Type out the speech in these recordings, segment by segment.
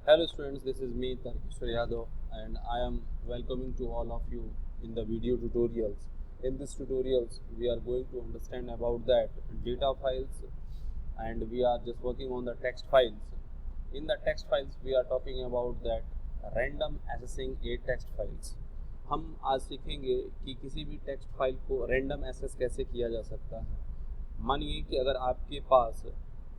Hello students, this is me Tarkishwar Yadav and I am welcoming to all of you in the video tutorials. In this tutorials we are going to understand about that data files and we are just working on the text files. In the text files we are talking about that random accessing a text files. हम आज सीखेंगे कि किसी भी text file को random access कैसे किया जा सकता है। मानिए कि अगर आपके पास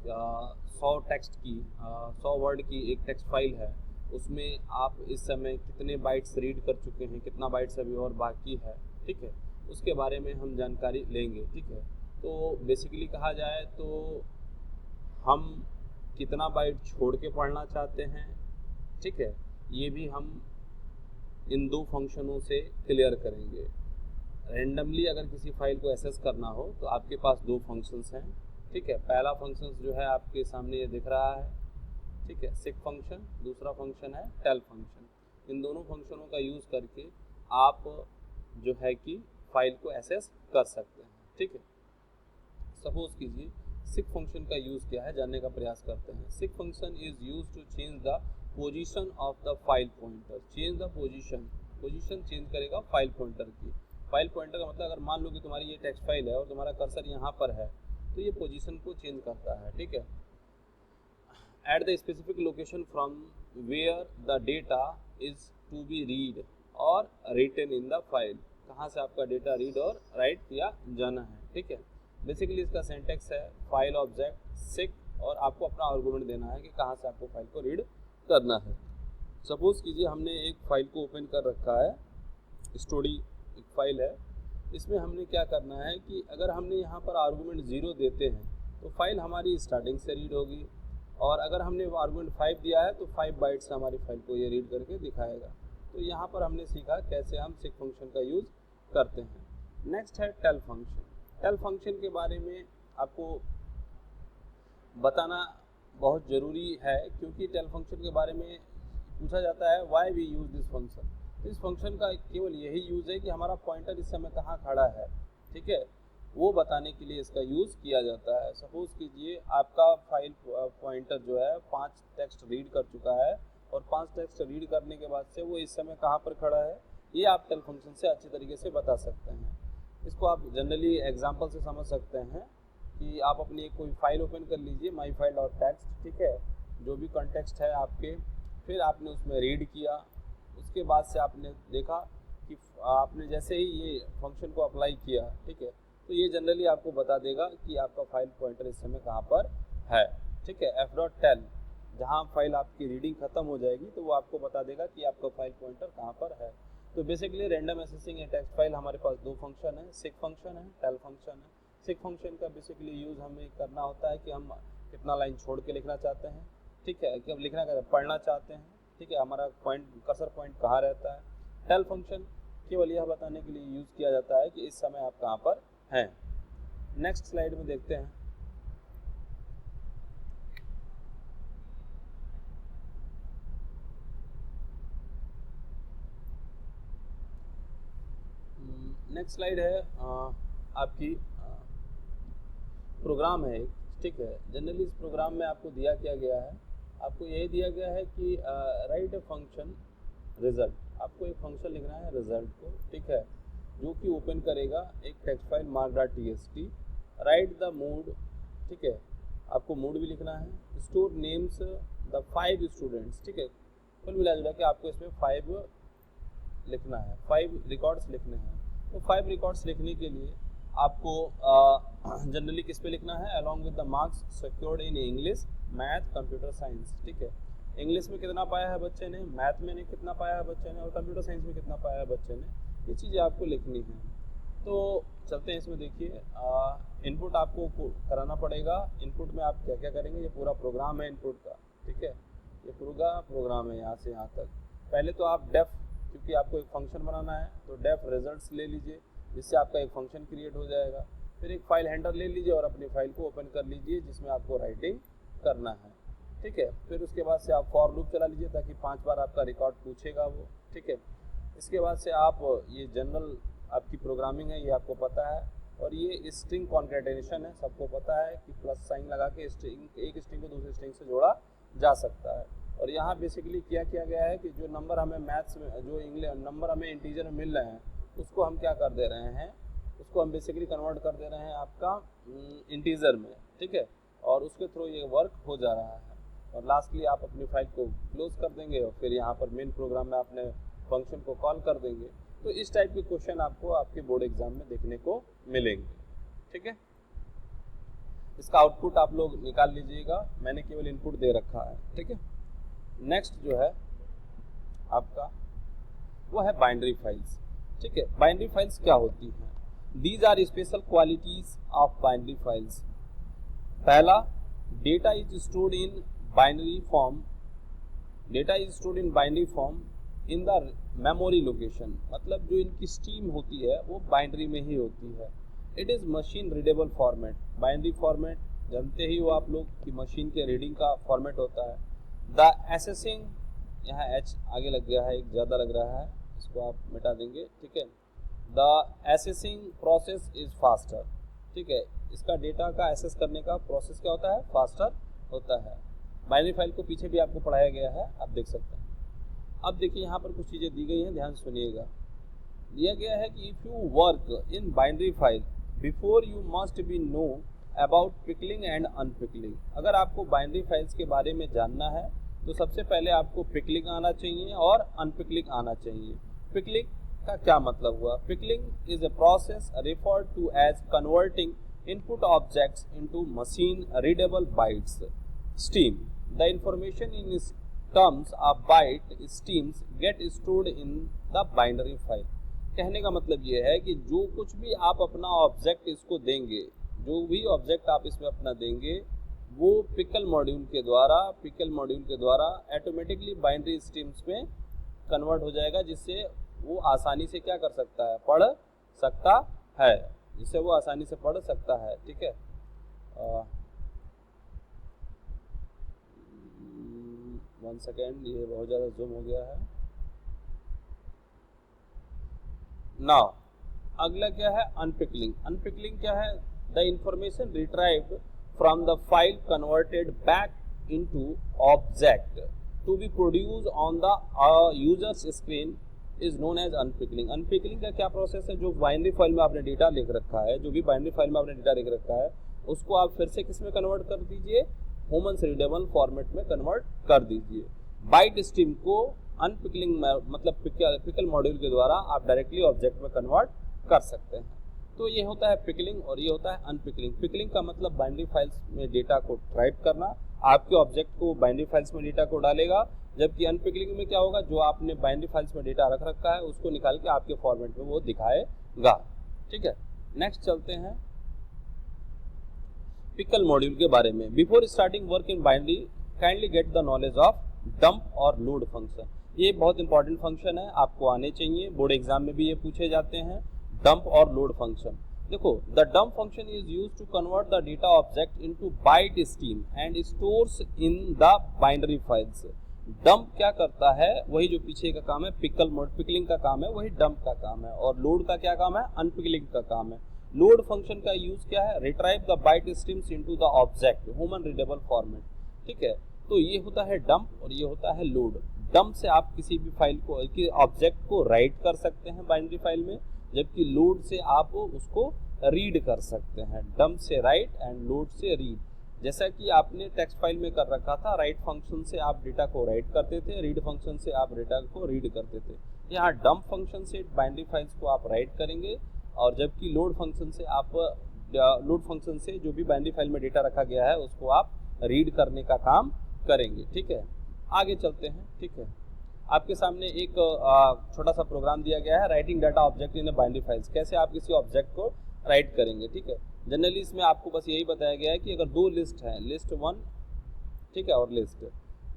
100 वर्ड की एक टेक्स्ट फाइल है, उसमें आप इस समय कितने बाइट्स रीड कर चुके हैं, कितना बाइट्स अभी और बाकी है, ठीक है, उसके बारे में हम जानकारी लेंगे। ठीक है, तो बेसिकली कहा जाए तो हम कितना बाइट छोड़ के पढ़ना चाहते हैं, ठीक है, ये भी हम इन दो फंक्शनों से क्लियर करेंगे। रैंडमली अगर किसी फाइल को एक्सेस करना हो तो आपके पास दो फंक्शंस हैं। ठीक है, पहला फंक्शन जो है आपके सामने ये दिख रहा है, ठीक है, सिक फंक्शन। दूसरा फंक्शन है टेल फंक्शन। इन दोनों फंक्शनों का यूज़ करके आप जो है कि फाइल को एक्सेस कर सकते हैं। ठीक है, सपोज कीजिए सिक फंक्शन का यूज़ क्या है, जानने का प्रयास करते हैं। Seek function is use to change the position of the file pointer. Change the position change करेगा फाइल पॉइंटर की। फाइल पॉइंटर का मतलब अगर मान लो कि तुम्हारी ये टेक्स्ट फाइल है और तुम्हारा कर्सर यहाँ पर है तो ये पोजीशन को चेंज करता है। ठीक है, at the specific location from where the data is to be read और रिटन इन द फाइल। कहाँ से आपका डेटा रीड और राइट किया जाना है। ठीक है, बेसिकली इसका सिंटेक्स है फाइल ऑब्जेक्ट सिक और आपको अपना आर्गुमेंट देना है कि कहाँ से आपको फाइल को रीड करना है। सपोज कीजिए हमने एक फाइल को ओपन कर रखा है, स्टोरी एक फाइल है। इसमें हमने क्या करना है कि अगर हमने यहाँ पर आर्गुमेंट 0 देते हैं तो फाइल हमारी स्टार्टिंग से रीड होगी और अगर हमने आर्गुमेंट 5 दिया है तो 5 बाइट से हमारी फाइल को ये रीड करके दिखाएगा। तो यहाँ पर हमने सीखा कैसे हम सिक फंक्शन का यूज़ करते हैं। नेक्स्ट है टेल फंक्शन। टेल फंक्शन के बारे में आपको बताना बहुत ज़रूरी है क्योंकि टेल फंक्शन के बारे में पूछा जाता है why we use this function. इस फंक्शन का केवल यही यूज़ है कि हमारा पॉइंटर इस समय कहाँ खड़ा है, ठीक है, वो बताने के लिए इसका यूज़ किया जाता है। सपोज कीजिए आपका फाइल पॉइंटर जो है 5 टेक्स्ट रीड कर चुका है और 5 टेक्स्ट रीड करने के बाद से वो इस समय कहाँ पर खड़ा है, ये आप टेल फंक्शन से अच्छी तरीके से बता सकते हैं। इसको आप जनरली एग्जाम्पल से समझ सकते हैं कि आप अपनी एक कोई फाइल ओपन कर लीजिए, माई फाइल डॉट टेक्स्ट, ठीक है, जो भी कॉन्टेक्स्ट है आपके, फिर आपने उसमें रीड किया, उसके बाद से आपने देखा कि आपने जैसे ही ये फंक्शन को अप्लाई किया, ठीक है, तो ये जनरली आपको बता देगा कि आपका फाइल पॉइंटर इस समय कहाँ पर है। ठीक है, एफ डॉट टेल, जहाँ फाइल आपकी रीडिंग खत्म हो जाएगी तो वो आपको बता देगा कि आपका फाइल पॉइंटर कहाँ पर है। तो बेसिकली रैंडम एक्सेसिंग ए टेक्स्ट फाइल हमारे पास दो फंक्शन है, सिक फंक्शन है, टेल फंक्शन है। सिक फंक्शन का बेसिकली यूज़ हमें करना होता है कि हम कितना लाइन छोड़ के लिखना चाहते हैं, ठीक है, कि हम लिखना पढ़ना चाहते हैं, ठीक है, हमारा पॉइंट कर्सर पॉइंट कहाँ रहता है। टेल फंक्शन केवल यह बताने के लिए यूज़ किया जाता है कि इस समय आप कहाँ पर हैं। नेक्स्ट स्लाइड में देखते हैं। नेक्स्ट स्लाइड है आपकी प्रोग्राम है एक, ठीक है। जनरली इस प्रोग्राम में आपको दिया क्या गया है, आपको यही दिया गया है कि राइट ए फंक्शन रिजल्ट। आपको एक फंक्शन लिखना है रिजल्ट को, ठीक है, जो कि ओपन करेगा एक text file mark dot TXT. Right the mood, ठीक है, आपको मूड भी लिखना है। स्टोर नेम्स द 5 स्टूडेंट्स, ठीक है, कुल मिला जुला के आपको इसमें 5 लिखना है, 5 रिकॉर्ड्स लिखने हैं। तो 5 रिकॉर्ड्स लिखने के लिए आपको जनरली किस पे लिखना है, along with the marks secured in English, math, computer science. ठीक है, इंग्लिश में कितना पाया है बच्चे ने, मैथ में कितना पाया है बच्चे ने और कंप्यूटर साइंस में कितना पाया है बच्चे ने, ये चीज़ें आपको लिखनी है। तो चलते हैं इसमें। देखिए इनपुट आपको कराना पड़ेगा। इनपुट में आप क्या क्या करेंगे, ये पूरा प्रोग्राम है इनपुट का, ठीक है, ये पूरा प्रोग्राम है यहाँ से यहाँ तक। पहले तो आप डेफ, क्योंकि आपको एक फंक्शन बनाना है तो डेफ रिजल्ट्स ले लीजिए, जिससे आपका एक फंक्शन क्रिएट हो जाएगा। फिर एक फाइल हैंडल ले लीजिए और अपनी फाइल को ओपन कर लीजिए जिसमें आपको राइटिंग करना है, ठीक है। फिर उसके बाद से आप फॉर लूप चला लीजिए ताकि 5 बार आपका रिकॉर्ड पूछेगा वो, ठीक है। इसके बाद से आप ये जनरल आपकी प्रोग्रामिंग है, ये आपको पता है, और ये स्ट्रिंग कॉन्केटेनेशन है, सबको पता है कि प्लस साइन लगा के स्ट्रिंग, एक स्ट्रिंग को दूसरी स्ट्रिंग से जोड़ा जा सकता है। और यहाँ बेसिकली क्या किया गया है कि जो नंबर हमें मैथ्स में, जो इंग्लिश नंबर हमें इंटीजर में मिल रहे हैं, उसको हम क्या कर दे रहे हैं, उसको हम बेसिकली कन्वर्ट कर दे रहे हैं आपका इंटीजर में, ठीक है, और उसके थ्रू ये वर्क हो जा रहा है। और लास्टली आप अपनी फाइल को क्लोज कर देंगे और फिर यहाँ पर मेन प्रोग्राम में अपने फंक्शन को कॉल कर देंगे। तो इस टाइप के क्वेश्चन आपको आपके बोर्ड एग्जाम में देखने को मिलेंगे, ठीक है। इसका आउटपुट आप लोग निकाल लीजिएगा, मैंने केवल इनपुट दे रखा है, ठीक है। नेक्स्ट जो है आपका वो है बाइनरी फाइल्स, ठीक है। बाइनरी फाइल्स क्या होती हैं? These are special qualities of binary files. पहला, data is stored in binary form, data is stored in binary form in the memory location, मतलब जो इनकी स्ट्रीम होती है वो बाइनरी में ही होती है। It is machine readable format, binary format जानते ही हो आप लोग कि मशीन के रीडिंग का फॉर्मेट होता है। द एसेसिंग, यहाँ एच आगे लग गया है, एक ज़्यादा लग रहा है, इसको आप मिटा देंगे, ठीक है। The assessing process is faster, ठीक है, इसका डेटा का एसेस करने का प्रोसेस क्या होता है, फास्टर होता है। बाइनरी फाइल को पीछे भी आपको पढ़ाया गया है, आप देख सकते हैं। अब देखिए यहाँ पर कुछ चीज़ें दी गई हैं, ध्यान सुनिएगा। दिया गया है कि if you work in binary file before you must be know about pickling and unpickling. अगर आपको बाइनरी फाइल्स के बारे में जानना है तो सबसे पहले आपको पिकलिंग आना चाहिए और अनपिकलिंग आना चाहिए। पिकलिंग का क्या मतलब हुआ? Pickling is a process referred to as converting input objects into machine readable bytes stream. The information in terms of byte streams get stored in the binary file। कहने का मतलब ये है कि जो कुछ भी आप अपना ऑब्जेक्ट इसको देंगे, जो भी ऑब्जेक्ट आप इसमें अपना देंगे, वो पिकल मॉड्यूल के द्वारा ऑटोमेटिकली बाइनरी स्ट्रीम्स में कन्वर्ट हो जाएगा, जिससे वो आसानी से क्या कर सकता है, पढ़ सकता है, जिससे वो आसानी से पढ़ सकता है, ठीक है। वन सेकेंड, ये बहुत ज़्यादा जूम हो गया है। नाउ अगला क्या है, अनपिकलिंग। अनपिकलिंग क्या है? The information retrieved from the file converted back into object to be produce on the users screen is known as unpickling. Unpickling का क्या प्रोसेस है? जो बाइनरी फाइल में आपने डेटा लिख रखा है, जो भी बाइनरी फाइल में आपने डेटा लिख रखा है, उसको आप फिर से किस में कन्वर्ट कर दीजिए, ह्यूमन रीडेबल फॉर्मेट में कन्वर्ट कर दीजिए। बाइट स्ट्रीम को अनपिकलिंग मतलब पिकल मॉड्यूल के द्वारा आप डायरेक्टली ऑब्जेक्ट में कन्वर्ट कर सकते हैं। तो ये होता है पिकलिंग और ये होता है अनपिकलिंग। पिकलिंग का मतलब बाइनरी फाइल्स में डेटा को टाइप करना, आपके ऑब्जेक्ट को बाइनरी फाइल्स में डेटा को डालेगा, जबकि अनपिकलिंग में क्या होगा, जो आपने बाइनरी फाइल्स में डेटा रख रखा है उसको निकाल के आपके फॉर्मेट में वो दिखाएगा, ठीक है। नेक्स्ट चलते हैं पिकल मॉड्यूल के बारे में। Before starting work in binary kindly get the knowledge of dump और लोड फंक्शन। ये बहुत इंपॉर्टेंट फंक्शन है, आपको आने चाहिए, बोर्ड एग्जाम में भी ये पूछे जाते हैं, डंप और लोड फंक्शन। देखो, the dump function is used to convert the data object into byte stream and stores in the binary files. Dump क्या करता है, वही जो पीछे का काम है, पिकलिंग का काम है, वही डंप का काम है। और लोड का क्या काम है, अनपिकलिंग का काम है। लोड फंक्शन का यूज क्या है, retrieve the byte streams into the object human readable format, ठीक है। तो ये होता है डंप और ये होता है लोड। डंप से आप किसी भी फाइल को, ऑब्जेक्ट को राइट कर सकते हैं बाइनरी फाइल में, जबकि लोड से आप उसको रीड कर सकते हैं। डंप से राइट एंड लोड से रीड। जैसा कि आपने टेक्स्ट फाइल में कर रखा था, राइट फंक्शन से आप डेटा को राइट करते थे, रीड फंक्शन से आप डेटा को रीड करते थे। यहाँ डंप फंक्शन से बाइनरी फाइल्स को आप राइट करेंगे और जबकि लोड फंक्शन से जो भी बाइनरी फाइल में डेटा रखा गया है उसको आप रीड करने का काम करेंगे, ठीक है। आगे चलते हैं, ठीक है। आपके सामने एक छोटा सा प्रोग्राम दिया गया है, writing data object in binary files. कैसे आप किसी ऑब्जेक्ट को राइट करेंगे, ठीक है। जनरली इसमें आपको बस यही बताया गया है कि अगर दो लिस्ट है, लिस्ट 1, ठीक है, और लिस्ट,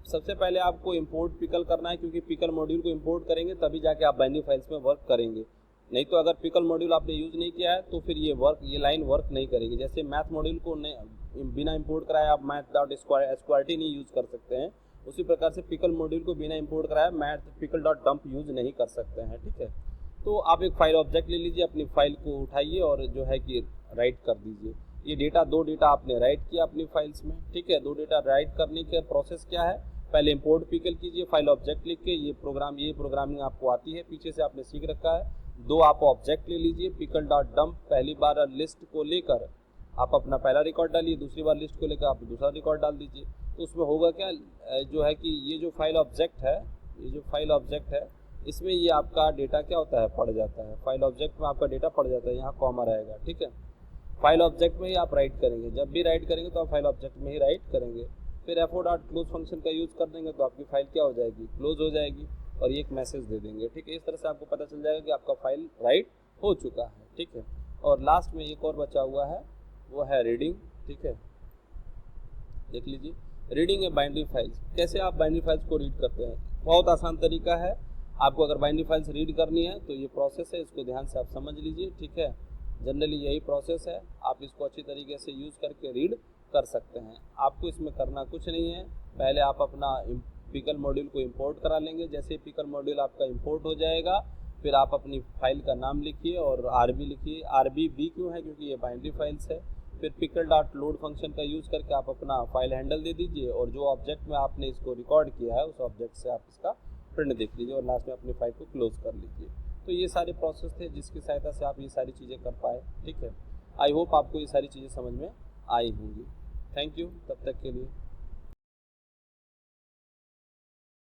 सबसे पहले आपको इंपोर्ट पिकल करना है, क्योंकि पिकल मॉड्यूल को इंपोर्ट करेंगे तभी जाके आप बाइनरी फाइल्स में वर्क करेंगे। नहीं तो अगर पिकल मॉड्यूल आपने यूज़ नहीं किया है तो फिर ये लाइन वर्क नहीं करेगी। जैसे मैथ मॉड्यूल को बिना इंपोर्ट कराए आप मैथ डॉट स्क्वायर्टी नहीं यूज़ कर सकते हैं, उसी प्रकार से पिकल मॉड्यूल को बिना इंपोर्ट कराए math pickle dot dump use नहीं कर सकते हैं, ठीक है। तो आप एक फाइल ऑब्जेक्ट ले लीजिए, अपनी फाइल को उठाइए और जो है कि राइट कर दीजिए। ये डेटा, दो डेटा आपने राइट किया अपनी फाइल्स में, ठीक है। दो डेटा राइट करने के प्रोसेस क्या है, पहले इंपोर्ट पिकल कीजिए, फाइल ऑब्जेक्ट लिख के, ये प्रोग्रामिंग आपको आती है, पीछे से आपने सीख रखा है। दो आप ऑब्जेक्ट ले लीजिए, पिकल डॉट डंप, पहली बार लिस्ट को लेकर आप अपना पहला रिकॉर्ड डालिए, दूसरी बार लिस्ट को लेकर आप दूसरा रिकॉर्ड डाल दीजिए। तो उसमें होगा क्या, जो है कि ये जो फाइल ऑब्जेक्ट है, इसमें ये आपका डेटा क्या होता है, पढ़ जाता है। फाइल ऑब्जेक्ट में आपका डेटा पढ़ जाता है, यहाँ कॉमा रहेगा, ठीक है। फाइल ऑब्जेक्ट में ही आप राइट करेंगे, जब भी राइट करेंगे तो आप फाइल ऑब्जेक्ट में ही राइट करेंगे। फिर FO.close फंक्शन का यूज़ कर देंगे तो आपकी फाइल क्या हो जाएगी, क्लोज हो जाएगी, और ये एक मैसेज दे देंगे, ठीक है। इस तरह से आपको पता चल जाएगा कि आपका फाइल राइट हो चुका है, ठीक है। और लास्ट में एक और बचा हुआ है, वो है रीडिंग, ठीक है। देख लीजिए, रीडिंग ए बाइनरी फाइल्स। कैसे आप बाइनरी फाइल्स को रीड करते हैं, बहुत आसान तरीका है। आपको अगर बाइनरी फाइल्स रीड करनी है तो ये प्रोसेस है, इसको ध्यान से आप समझ लीजिए, ठीक है। जनरली यही प्रोसेस है, आप इसको अच्छी तरीके से यूज़ करके रीड कर सकते हैं। आपको इसमें करना कुछ नहीं है, पहले आप अपना पिकल मॉड्यूल को इंपोर्ट करा लेंगे। जैसे पिकल मॉड्यूल आपका इंपोर्ट हो जाएगा, फिर आप अपनी फाइल का नाम लिखिए और RB लिखिए। RB क्यों है, क्योंकि ये बाइनरी फाइल्स है। फिर पिकल डॉट लोड फंक्शन का यूज़ करके आप अपना फाइल हैंडल दे दीजिए, और जो ऑब्जेक्ट में आपने इसको रिकॉर्ड किया है उस ऑब्जेक्ट से आप इसका प्रिंट देख लीजिए, और लास्ट में अपनी फाइल को क्लोज कर लीजिए। तो ये सारे प्रोसेस थे जिसकी सहायता से आप ये सारी चीज़ें कर पाए, ठीक है। आई होप आपको ये सारी चीज़ें समझ में आई होंगी। थैंक यू, तब तक के लिए।